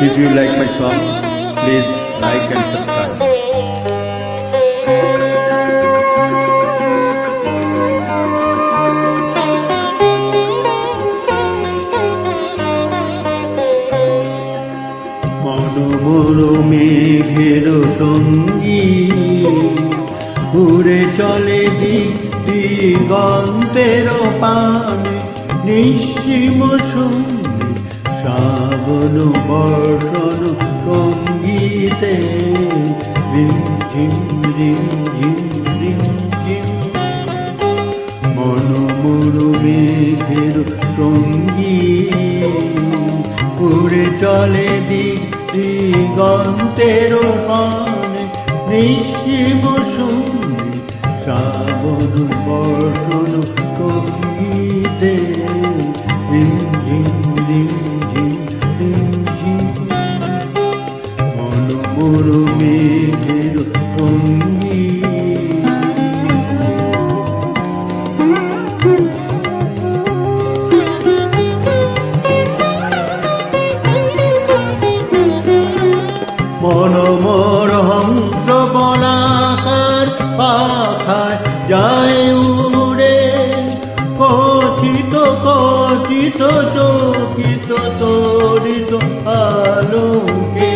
If you like my song, please like and subscribe. মনোমর মেঘের সঙ্গী ঘুরে চলে দিগন্তের পানে, নিঃসীম সঙ্গী শ্রাবণ বর্ষণ সঙ্গীতে রিমঝিম রিমঝিম রিমঝিম। মনোমর মেঘের সঙ্গী ঘুরে চলে দিগন্তের পানে, নিঃসীম সঙ্গী শ্রাবণ বর্ষণ সঙ্গীতে রিমঝিম রিমঝিম রিমঝিম। মনোমর মেঘের সঙ্গী। মনোমর হংস বলাকার পাখায় যায় উড়ে, কথিত কথিত চকিত তরিত আলোকে।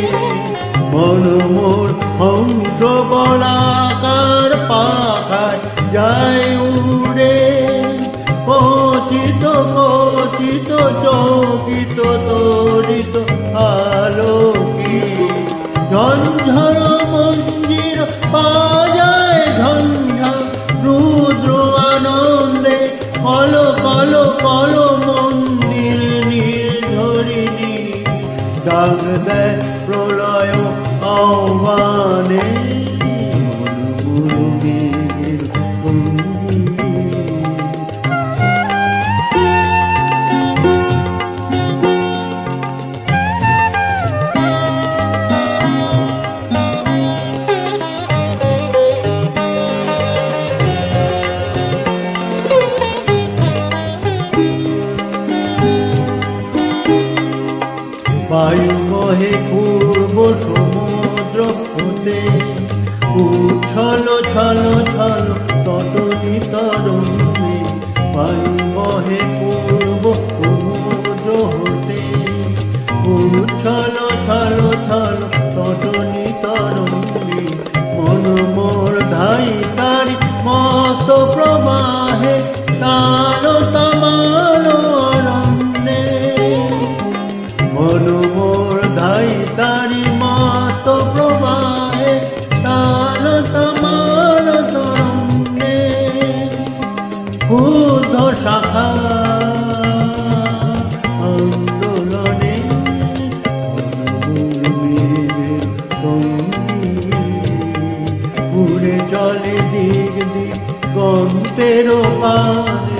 মনোমর হংস বলাকার পাখায় যায় উড়ে, কথিত কথিত চকিত তরিত আলোকে। ঝঞ্ঝর মঞ্জির বাজায় ঝঞ্ঝা রুদ্র আনন্দে, কল কল কল মন্দির নির্ঝরিণী ডাক দেয় প্রলয় আহ্বানে। মনোমর মেঘের সঙ্গী। বায়ু বহে পূর্ব সমুদ্র হতে, উচ্ছল ছল ছল তটনি তরঙ্গে। বায়ু বহে পূর্ব সমুদ্র হতে, উচ্ছল ছল ছল তটনি তরঙ্গে। মনোমর ধাই তারি মত প্রবাহে, তার তমাল অরণ্যে। মনোমর ধাই তারি মত প্রবাহে, তার তমাল তরঙ্গে। বুদ্ধ শাখা আন্দোলনে মনোমর মেঘের সঙ্গী ঘুরে চলে দিগন্তের পানে,